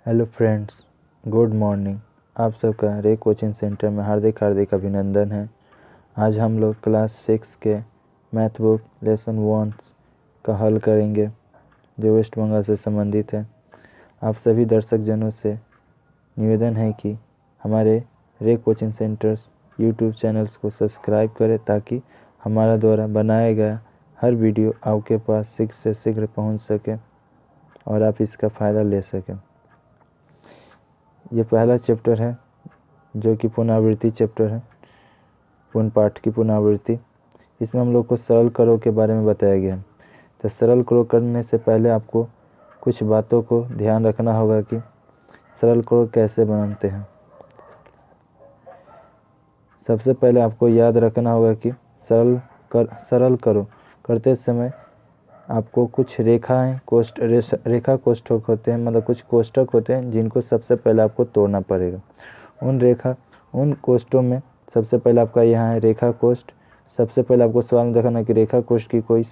Hello friends, good morning. आप सबका रे कोचिंग सेंटर में हार्दिक हार्दिक अभिनंदन है। आज हम लोग क्लास 6 के मैथ बुक लेसन 1 का हल करेंगे जो वेस्ट बंगाल से संबंधित है। आप सभी दर्शक जनों से निवेदन है कि हमारे रे कोचिंग सेंटर्स यूट्यूब चैनल्स को सब्सक्राइब करें ताकि हमारा द्वारा बनाया गया हर वीडियो आपके पास शीघ्र से शीघ्र पहुंच सके और आप इसका फ़ायदा ले सकें। ये पहला चैप्टर है जो कि पुनरावृत्ति चैप्टर है, पूर्ण पाठ की पुनरावृत्ति। इसमें हम लोग को सरल करो के बारे में बताया गया है। तो सरल करो करने से पहले आपको कुछ बातों को ध्यान रखना होगा कि सरल करो कैसे बनाते हैं। सबसे पहले आपको याद रखना होगा कि सरल करो करते समय आपको कुछ रेखा कोष्ठक होते हैं, मतलब कुछ कोष्ठक होते हैं जिनको सबसे पहले आपको तोड़ना पड़ेगा। उन कोष्ठों में सबसे पहले आपका यहाँ है रेखा कोष्ठ। सबसे पहले आपको सवाल में देखना कि रेखा कोष्ठ की कोई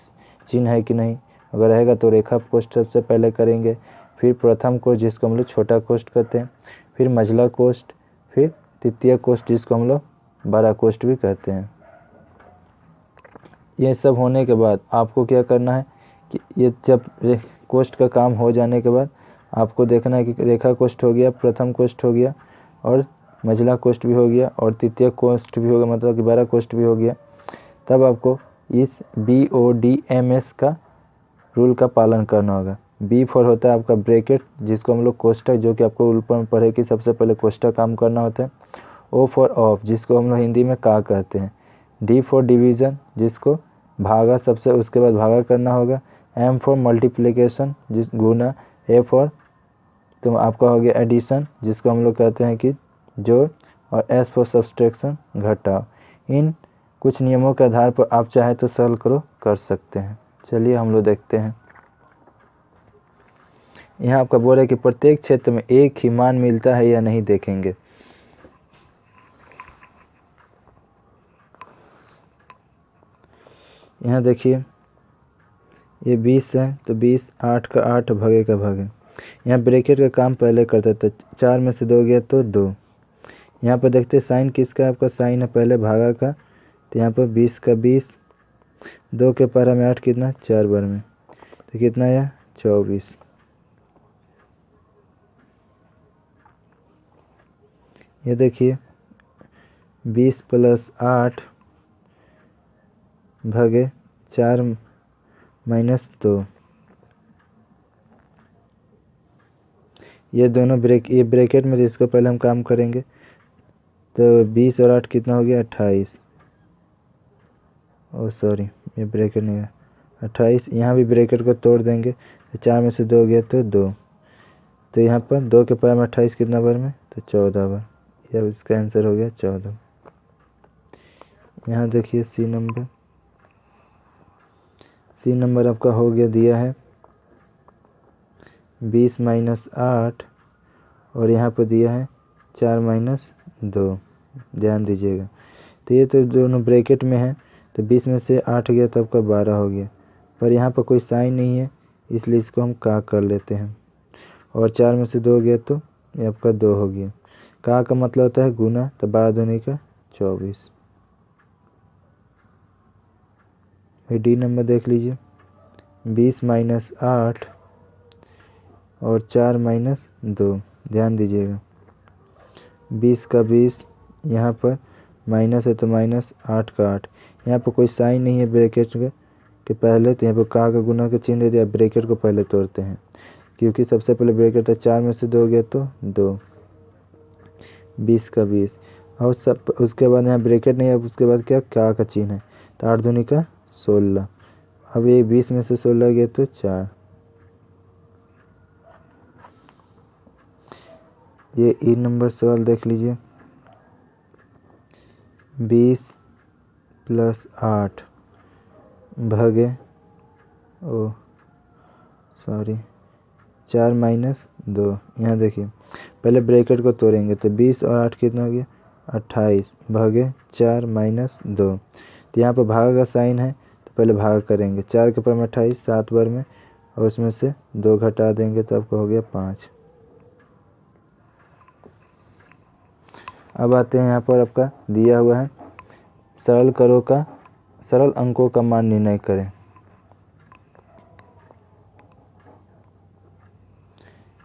चिन्ह है कि नहीं। अगर रहेगा तो रेखा कोष्ठ सबसे पहले करेंगे, फिर प्रथम कोष्ठ जिसको हम लोग छोटा कोष्ठ कहते हैं, फिर मझला कोष्ठ, फिर तृतीय कोष्ठ जिसको हम लोग बड़ा कोष्ठ भी कहते हैं। ये सब होने के बाद आपको क्या करना है कि ये जब कोष्ठ का काम हो जाने के बाद आपको देखना है कि रेखा कोष्ठ हो गया, प्रथम कोष्ठ हो गया और मझला कोष्ठ भी हो गया और तृतीय कोष्ठ भी हो गया, मतलब कि बड़ा कोष्ठ भी हो गया। तब आपको इस BODMS का रूल का पालन करना होगा। B फॉर होता है आपका ब्रैकेट जिसको हम लोग कोष्ठक, जो कि आपको ऊपर में पढ़े कि सबसे पहले कोष्ठक काम करना होता है। O फॉर ऑफ जिसको हम लोग हिंदी में का कहते हैं। D फॉर डिवीज़न जिसको भागा, सबसे उसके बाद भागा करना होगा। M फॉर मल्टीप्लिकेशन जिस गुना। A फॉर तो आपका हो गया एडिशन जिसको हम लोग कहते हैं कि जोड़, और S फॉर सब्सट्रैक्शन घटाव। इन कुछ नियमों के आधार पर आप चाहे तो सरल करो कर सकते हैं। चलिए हम लोग देखते हैं। यहाँ आपका बोल है कि प्रत्येक क्षेत्र में एक ही मान मिलता है या नहीं, देखेंगे। यहाँ देखिए ये 20 है तो 20 8 का 8 भागे का भागे। यहाँ ब्रैकेट का काम पहले करता था, 4 में से 2 गया तो 2। यहाँ पर देखते साइन किसका, आपका साइन है पहले भागा का, तो यहाँ पर 20 का 20, 2 के पारा में 8 कितना 4 बार में, तो कितना आया 24। ये देखिए 20 + 8 भागे 4 - 2। ये दोनों ये ब्रैकेट में, जिसको पहले हम काम करेंगे तो 20 और 8 कितना हो गया 28। ओ सॉरी, ये ब्रैकेट नहीं है 28। यहाँ भी ब्रैकेट को तोड़ देंगे तो 4 में से 2 गया तो 2, तो यहाँ पर 2 के पावर में 28 कितना बार में, तो 14 बार। यह इसका आंसर हो गया 14। यहाँ देखिए सी नंबर आपका हो गया, दिया है 20 - 8 और यहाँ पर दिया है 4 - 2। ध्यान दीजिएगा, तो ये तो दोनों ब्रैकेट में है, तो 20 में से 8 गया तो आपका 12 हो गया, पर यहाँ पर कोई साइन नहीं है इसलिए इसको हम का कर लेते हैं। और 4 में से 2 गया तो ये आपका 2 हो गया। का मतलब होता है गुना, तो 12 दूनी का 24। डी नंबर देख लीजिए 20 - 8 और 4 - 2। ध्यान दीजिएगा 20 का 20, यहाँ पर माइनस है तो माइनस, 8 का 8। यहाँ पर कोई साइन नहीं है ब्रैकेट के पहले, तो यहाँ पर का गुना का चिन्ह दे दिया। ब्रैकेट को पहले तोड़ते हैं क्योंकि सबसे पहले ब्रैकेट था, 4 में से 2 गया तो 2। 20 का 20 और सब, उसके बाद यहाँ ब्रैकेट नहीं है, उसके बाद क्या का चिन्ह है, तो 8 दूनी का 16। अब ये 20 में से 16 गया तो 4। ये ई नंबर सवाल देख लीजिए 20 + 8 भागे 4 - 2। यहाँ देखिए पहले ब्रैकेट को तोड़ेंगे तो 20 और 8 कितना हो गया 28 भागे 4 - 2। तो यहाँ पर भाग का साइन है तो पहले भाग करेंगे, 4 के पावर में 28 7 बार में, और उसमें से 2 घटा देंगे तो आपको हो गया 5। अब आते हैं यहाँ पर आपका दिया हुआ है सरल अंकों का मान निर्णय करें।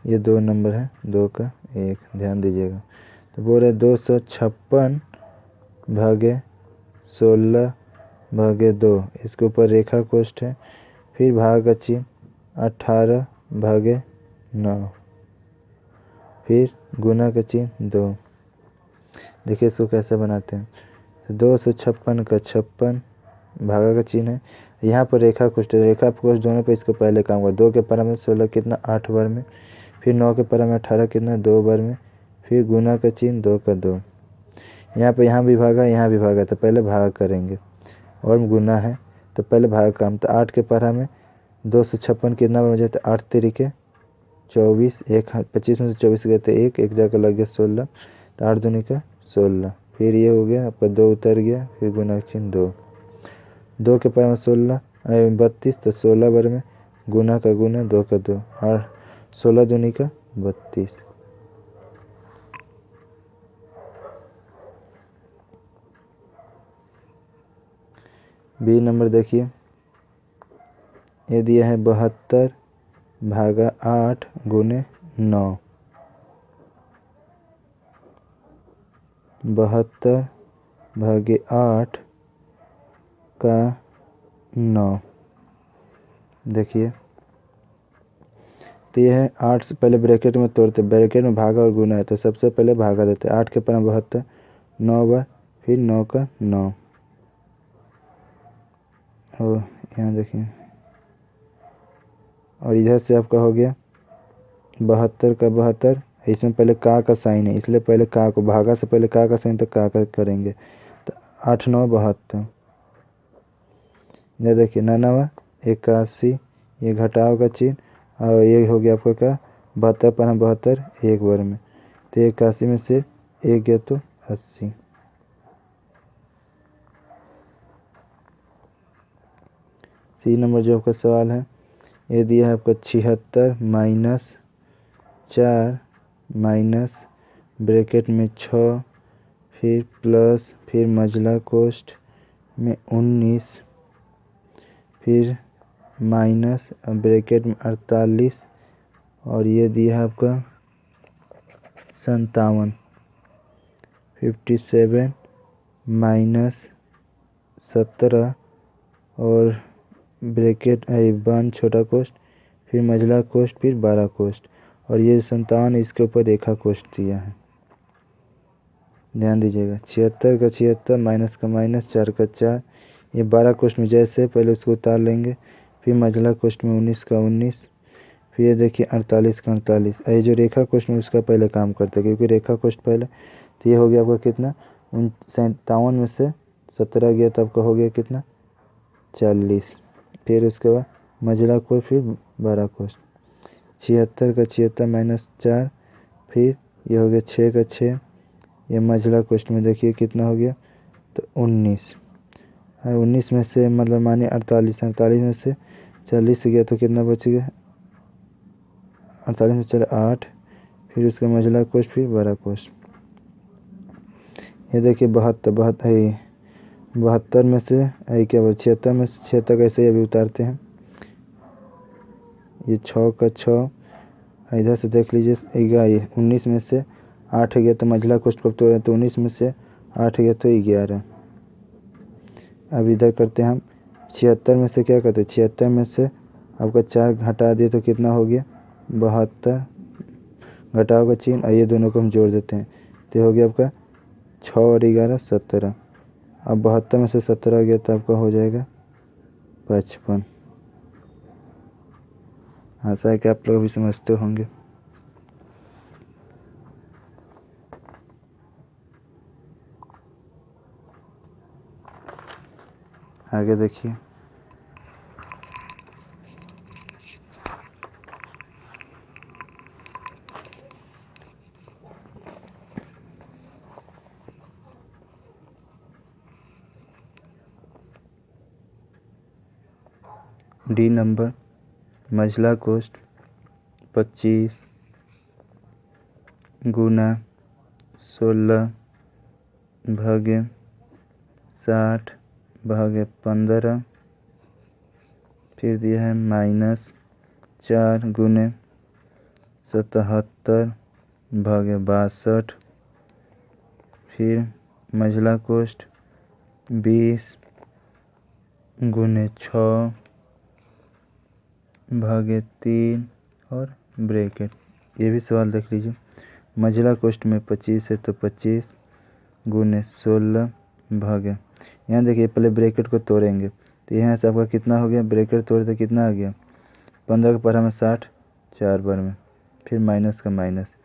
ये 2 नंबर है, 2 का 1, ध्यान दीजिएगा। तो बोल रहे 256 भागे 16 भागे 2, इसके ऊपर रेखा कोष्ठ है, फिर भाग का चिन्ह 18 भागे 9, फिर गुना का चिन्ह 2। देखिए इसको कैसे बनाते हैं। तो 256 का 56 भागा का चिन्ह है, यहाँ पर रेखा कोष्ठ दोनों पे इसको पहले काम कर। 2 के परा में 16 कितना 8 बार में, फिर 9 के परा में 18 कितना 2 बार में, फिर गुना का चिन्ह 2 का 2। यहाँ भी भागा तो पहले भाग करेंगे, और गुना है तो पहले भाग काम। तो 8 के परा में 256 कितना बार हो जाता है 8 तरीके 24, 25 में से 24 गए तो 1 जाकर लग गया 16, तो 8 दूनी का 16। फिर ये हो गया आपका 2 उतर गया, फिर गुना का चिन्ह 2 के परा में 16 32, तो 16 बार में गुना का गुना 2 का 2, और 16 दूनी का 32। बी नंबर देखिए, ये दिया है 72 भागा 8 गुने 9। 72 भागे 8 का 9। देखिए तो ये है 8 से पहले ब्रैकेट में तोड़ते, ब्रैकेट में भागा और गुना है, तो सबसे पहले भागा देते। 8 के पर 72 9 बार, फिर 9 का 9, और यहाँ देखिए, और इधर से आपका हो गया 72 का 72। इसमें पहले का साइन है, इसलिए पहले का को भागा से पहले का साइन, तो का करेंगे। तो 8 9 72। इधर देखिए 99 81, ये घटाव का चिन्ह, और ये हो गया आपका क्या 72 पर 72 एक बार में, तो 81 में से 1 गया तो 80। सी नंबर जो आपका सवाल है, ये दिया है आपका 76 माइनस 4 माइनस ब्रैकेट में 6, फिर प्लस, फिर मझला कोष्ठ में 19, फिर माइनस ब्रैकेट में 48, और ये दिया है आपका 57 57 माइनस 17, और ब्रैकेट बंद छोटा कोष्ठ, फिर मझला कोष्ठ, फिर 12 कोष्ठ, और ये 57 इसके ऊपर रेखा कोष्ठ दिया है। ध्यान दीजिएगा 76 का 76 माइनस का माइनस 4 का 4, ये 12 कोष्ठ में जैसे पहले उसको उतार लेंगे, फिर मझला कोष्ठ में 19 का 19, फिर ये देखिए 48 का 48। ये जो रेखा कोष्ठ में उसका पहले काम करते हैं, क्योंकि रेखा कोष्ठ पहले। तो ये हो गया आपका कितना 57 में से 17 गया तो आपका हो गया कितना 40। फिर उसके बाद मझला कोष्ठ, फिर 12 कोष्ठ। 76 का 76 माइनस 4, फिर ये हो गया 6 का 6, ये मझला कोष्ठ में देखिए कितना हो गया तो 19। 19 में से मतलब मानिए 48 में से 40 गया तो कितना बच गया 48 में से 8, फिर उसका मझला कोष्ठ, फिर 12 कोष्ठ। ये देखिए 72 में से क्या बोल 76 में से 76 कैसे अभी उतारते हैं, ये 6 का 6, इधर से देख लीजिए 19 में से 8 गया तो मझला कोष्ठ पर तोड़े, तो 19 में से 8 गया तो 11। अब इधर करते हैं हम 76 में से क्या करते हैं, 76 में से आपका 4 घटा दिए तो कितना हो गया 72, घटाव का चिन्ह, ये दोनों को हम जोड़ देते हैं, तो हो गया आपका 6 और 11 17। अब 72 में से 17 गया तो आपका हो जाएगा 55। आशा है कि आप लोग भी समझते होंगे। आगे देखिए, डी नंबर मझला कोष्ठ 25 गुना 16 भागे 60 भागे 15, फिर दिया है -4 गुने 77 भागे 62, फिर मझला कोष्ठ 20 गुने 6 भागे 3 और ब्रैकेट। ये भी सवाल देख लीजिए। मझला कोष्ठ में 25 है तो 25 गुने 16 भागे, यहाँ देखिए पहले ब्रैकेट को तोड़ेंगे तो यहाँ से आपका कितना हो गया, ब्रैकेट तोड़े तो कितना आ गया 15 का पढ़ा में 60 4 बार में, फिर माइनस का माइनस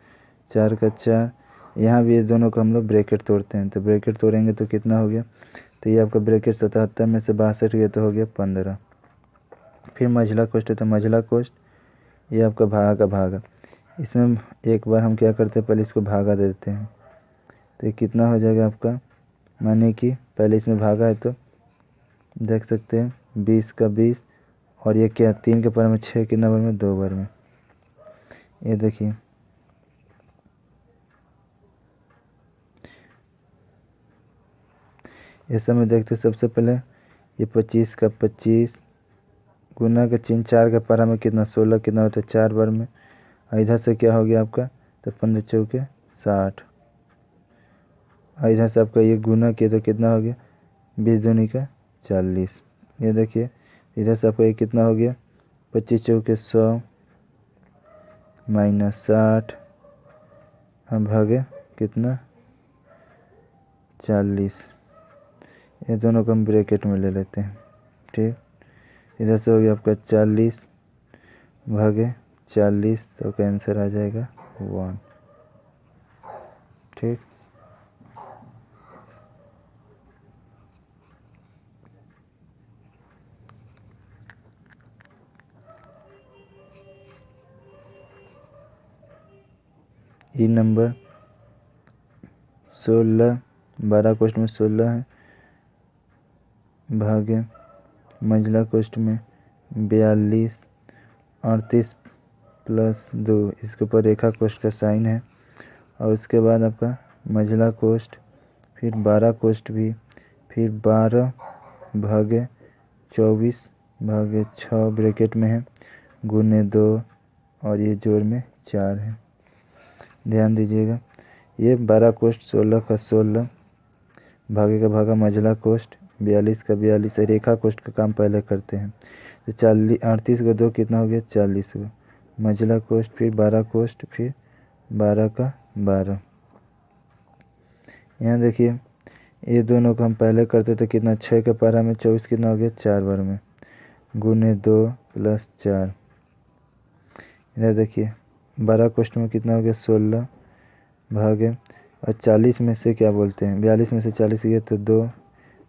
4 का 4, यहाँ भी ये दोनों को हम लोग ब्रैकेट तोड़ते हैं तो ब्रैकेट तोड़ेंगे तो कितना हो गया, तो ये आपका ब्रैकेट 77 में से 62 गया तो हो गया 15। फिर मझला कोष्ठ है तो मझला कोष्ठ ये आपका भागा का भागा, इसमें एक बार हम क्या करते हैं पहले इसको भागा दे देते हैं तो ये कितना हो जाएगा आपका, माने कि पहले इसमें भागा है तो देख सकते हैं 20 का 20 और ये क्या 3 के पावर में 6 कितना बार में 2 बार में, ये देखिए इस समय देखते सबसे पहले ये 25 का 25 गुना का चिन्ह 4 का पारा में कितना 16 कितना होता है 4 बार में, और इधर से क्या हो गया आपका तो 15 चौके 60, और इधर से आपका ये गुना किया तो कितना हो गया 20 दूनी का 40, ये देखिए इधर से आपका ये कितना हो गया 25 चौके 100 माइनस 60 अब भागे कितना 40, ये दोनों को हम ब्रैकेट में ले लेते हैं। ठीक, इधर से हो गया आपका 40 भागे 40 तो का आंसर आ जाएगा 1। ठीक, ई नंबर 16 12 क्वेश्चन में 16 है भागे मंझला कोष्ठ में 42 38 प्लस 2, इसके ऊपर रेखा कोष्ठ का साइन है, और उसके बाद आपका मंझला कोष्ठ फिर 12 कोष्ठ भी, फिर 12 भागे 24 भागे 6 ब्रैकेट में है गुने 2 और ये जोड़ में 4 है। ध्यान दीजिएगा ये 12 कोष्ठ 16 का 16 भागे का भागा मंझला कोष्ठ 42 का 42, रेखा कोष्ठ का काम पहले करते हैं तो 38 का 2 कितना हो गया 40 का मंझला कोष्ठ, फिर 12 कोष्ठ, फिर 12 का 12। यहाँ देखिए ये दोनों को हम पहले करते तो कितना 6 के पारा में 24 कितना हो गया 4 बार में गुने 2 प्लस 4। इधर देखिए 12 कोष्ठ में कितना हो गया 16 भागे और 40 में से क्या बोलते हैं 42 में से 40 गया तो 2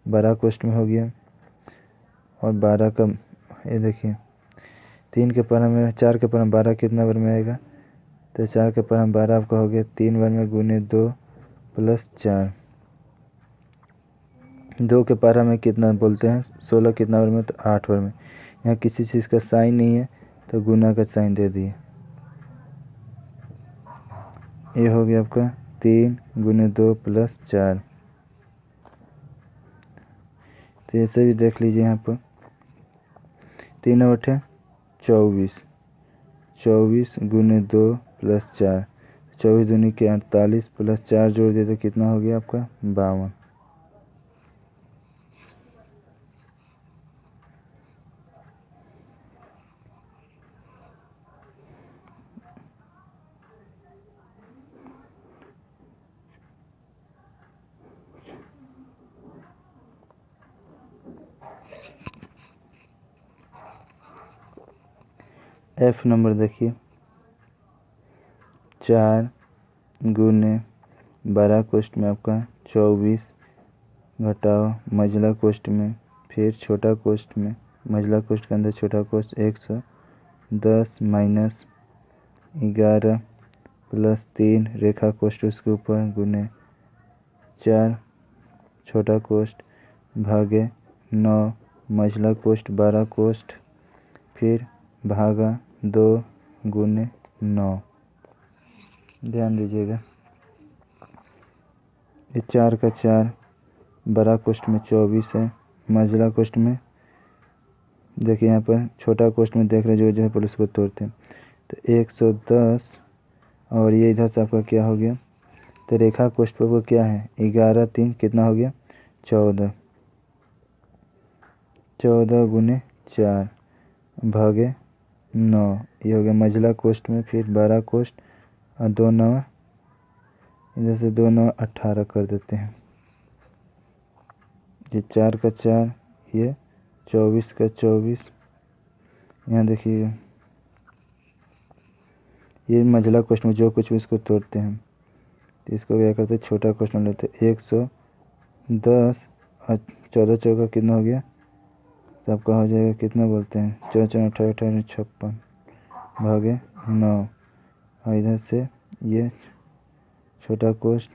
12 कोष्ठ में हो गया, और 12 का ये देखिए 3 के पारा में 4 के पारा में 12 कितना बार में आएगा तो 4 के पारा में 12 आपका हो गया 3 बार में गुने 2 प्लस 4। 2 के पारा में कितना बोलते हैं 16 कितना बार में तो 8 बार में, यहाँ किसी चीज़ का साइन नहीं है तो गुना का साइन दे दिए, ये हो गया आपका 3 गुने 2 प्लस 4। तो ऐसे भी देख लीजिए यहाँ पर 3 8 24 24 गुने 2 प्लस 4, 24 दूनी के 48 प्लस 4 जोड़ दिए तो कितना हो गया आपका 52। एफ नंबर देखिए 4 गुने 12 कोष्ठ में आपका 24 घटाओ मंझला कोष्ठ में, फिर छोटा कोष्ठ में मंझला कोष्ठ के अंदर छोटा कोष्ठ 110 माइनस 11 प्लस 3 रेखा कोष्ठ उसके ऊपर गुने 4 छोटा कोष्ठ भागे 9 मंझला कोष्ठ 12 कोष्ठ, फिर भागा 2 गुने 9। ध्यान दीजिएगा ये 4 का 4 बड़ा कोष्ठ में 24 है, मझला कोष्ठ में देखिए यहाँ पर छोटा कोष्ठ में देख रहे जो है पहले उसको तोड़ते हैं तो 110 और ये इधर से आपका क्या हो गया तो रेखा कोष्ठ पर वो क्या है 11 3 कितना हो गया 14 14 गुने 4 भागे 9 ये हो गया मझला कोष्ठ में। फिर बड़ा कोष्ठ और 2 9 इधर से 2 9 18 कर देते हैं। ये 4 का 4 ये 24 का 24 यहाँ देखिए ये मझला कोष्ठ में जो कुछ भी इसको तोड़ते हैं तो इसको क्या करते हैं छोटा कोष्ठ में लेते हैं 110 और 14 चौका कितना हो गया तो आपका हो जाएगा कितना बोलते हैं 4 4 18 18 56 भागे 9 और इधर से ये छोटा कोष्ठ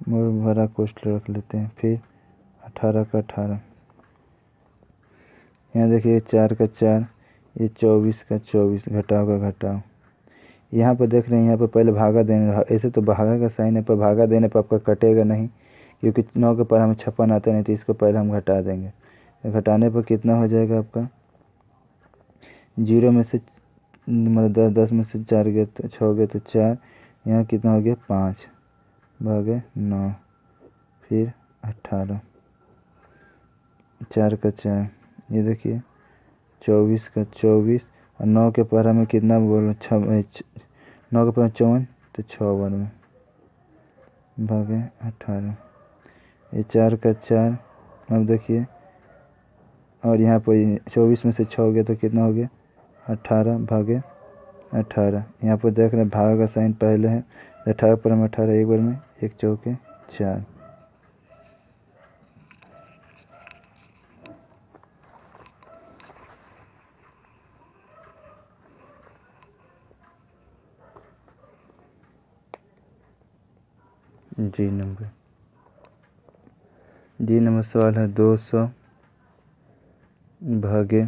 और बड़ा कोष्ठ रख लेते हैं। फिर 18 का 18 यहाँ देखिए 4 का 4 ये 24 का 24 घटाओ का घटाओ। यहाँ पर देख रहे हैं यहाँ पर पहले भागा देने ऐसे तो भागा का साइन है पर भागा देने पर आपका कटेगा नहीं क्योंकि 9 के पर हमें 56 आता नहीं तो इसको पहले हम घटा देंगे। तो घटाने पर कितना हो जाएगा आपका 0 में से मतलब 10 में से 4 गए तो 6 गए तो 4 यहाँ कितना हो गया 5 भागे 9 फिर 18 4 का 4 ये देखिए 24 का 24 और 9 के पर हमें कितना बोल 9 के पर 54 तो 6 बार में भागे 18 ये 4 का 4 अब देखिए और यहाँ पर 24 में से 6 हो गया तो कितना हो गया 18 भागे 18 यहाँ पर देख रहे हैं भाग का साइन पहले है 18 पर हम 18 एक बार में 1 चौके 4 जी नंबर सवाल है 200 भागे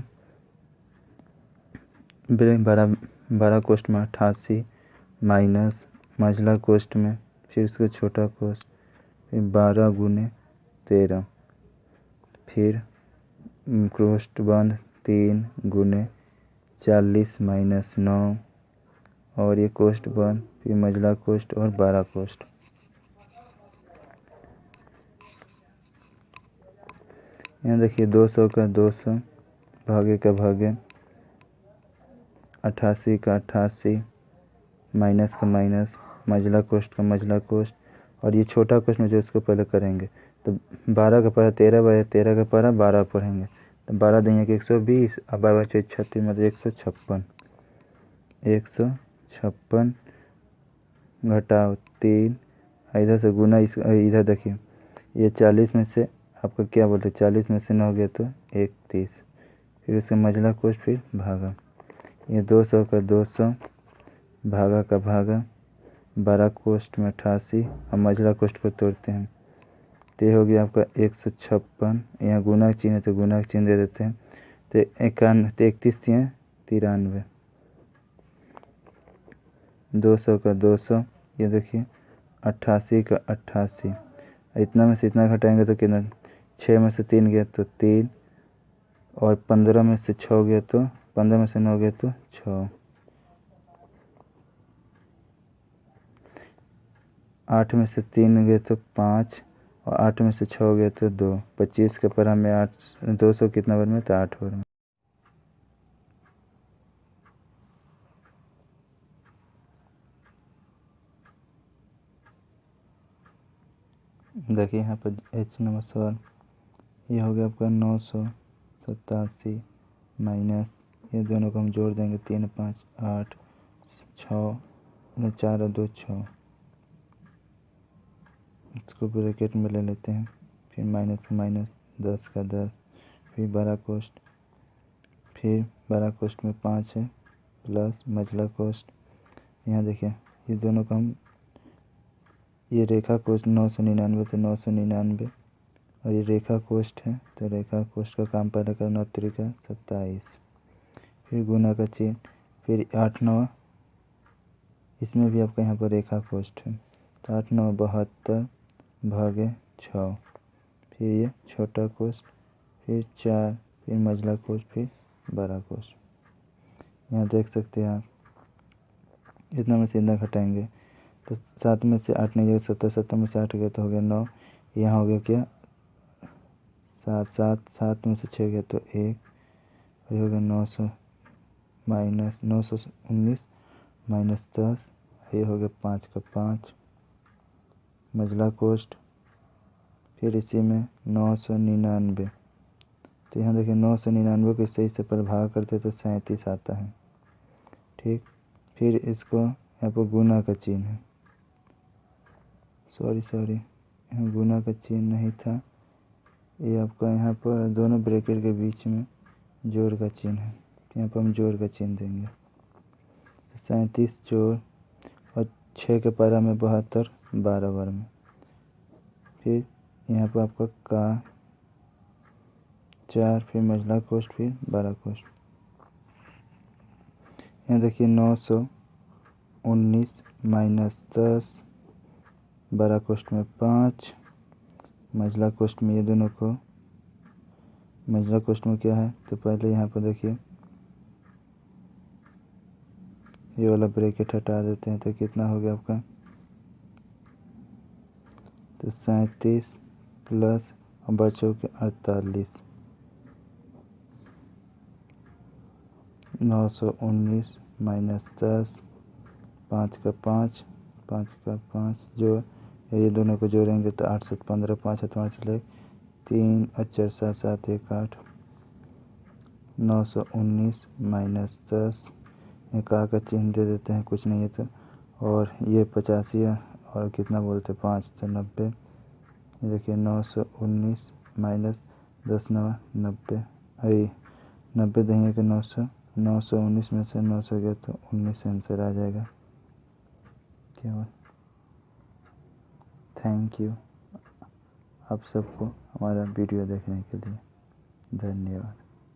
बड़ा कोष्ठ में 88 माइनस मझला कोष्ठ में फिर उसका छोटा कोष्ठ फिर 12 गुने 13 फिर कोष्ठ बंद 3 गुने 40 माइनस 9 और ये कोष्ठ बंद फिर मझला कोष्ठ और 12 कोष्ठ। यहाँ देखिए 200 का 200 भागे का भागे 88 का 88 माइनस का माइनस मझला कोष्ठ का मझला कोष्ठ और ये छोटा कोष्ठ में जो इसको पहले करेंगे तो 12 का पढ़ा 13 बार 13 का पढ़ा 12 पढ़ेंगे तो 12 दुनिया के 120 और 12 36 मतलब 156 156 घटाओ 3 इधर से गुना इधर देखिए ये 40 में से आपका क्या बोलते 40 में से 9 गया तो 31 फिर उसका मझला कोष्ठ फिर भागा ये 200 का 200 भागा का भागा 12 कोष्ठ में 88 और मझला कोष्ठ को तोड़ते हैं तो ये हो गया आपका 156 यहाँ गुना चिन्ह है तो गुना चिन्ह दे देते हैं तो 91 तो 31 93 200 का 200 ये देखिए 88 का 88 इतना में से इतना घटाएंगे तो कितना 6 में से 3 गया तो 3 और 15 में से 6 गया तो 15 में से 9 गया तो 6 8 में से 3 गए तो 5 और 8 में से 6 गए तो 2 25 के पर हमें 8 200 कितना बार में तो 8 बार में। देखिए यहाँ पर एच नंबर सवाल ये हो गया आपका 987 माइनस ये दोनों को हम जोड़ देंगे 3 5 8 6 4 और 2 6 इसको ब्रैकेट में ले लेते हैं फिर माइनस का माइनस 10 का 10 फिर बड़ा कोष्ठ फिर बड़ा कोष्ठ में 5 है प्लस मझला कोष्ठ यहाँ देखिए ये दोनों का हम ये रेखा कोष्ठ 999 तो 999 और ये रेखा कोष्ठ है तो रेखा कोष्ठ का काम पहले करना 27 फिर गुना का चिन्ह फिर 8 9 इसमें भी आपका यहाँ पर रेखा कोष्ठ है। तो 8 9 72 भागे 6, फिर ये छोटा कोष्ठ, फिर 4, फिर मंझला कोष्ठ, फिर बड़ा कोष्ठ। यहाँ देख सकते हैं आप, इतना में से इतना घटाएंगे तो 7 में से 8 नहीं गया 17, 17 में से 8 गया तो हो गया 9, यहाँ हो गया क्या 7, 7, 7 में से 6 गया तो 1, और हो गया 900 माइनस 919 माइनस 10, ये हो गया 5 का 5 मंझला कोष्ठ, फिर इसी में 999। तो यहाँ देखिए 999 को सही से पर भाग करते तो 37 आता है। ठीक, फिर इसको यहाँ पर गुना का चिन्ह है, सॉरी यहाँ गुना का चिन्ह नहीं था, ये आपका यहाँ पर दोनों ब्रैकेट के बीच में जोड़ का चिन्ह है। तो यहाँ पर हम जोड़ का चिन्ह देंगे। 37 जोड़ और 6 के पारा में 72, 12 बार में, फिर यहाँ पर आपका का 4, फिर मंझला कोष्ठ, फिर बड़ा कोष्ठ। यहाँ देखिए 919 माइनस 10, बड़ा कोष्ठ में 5, मंझला कोष्ठ में ये दोनों को, मंझला कोष्ठ में क्या है तो पहले यहाँ पर देखिए ये वाला ब्रैकेट हटा देते हैं तो कितना हो गया आपका, तो 37 प्लस और बचों के 48, 919 माइनस 10, 5 का 5, 5 का 5 जो ये दोनों को जोड़ेंगे तो 8 7 15, 5 7 5 ले 3 4 7 7 1 8, 919 माइनस 10, ये का चिन्ह दे देते हैं, कुछ नहीं है तो, और ये 85 और कितना बोलते 5 तो 90। ये देखिए 919 माइनस 10 9 90, अरे 90 देंगे कि 919 में से 900 गया तो 19 आंसर आ जाएगा। क्या थैंक यू आप सबको हमारा वीडियो देखने के लिए, धन्यवाद।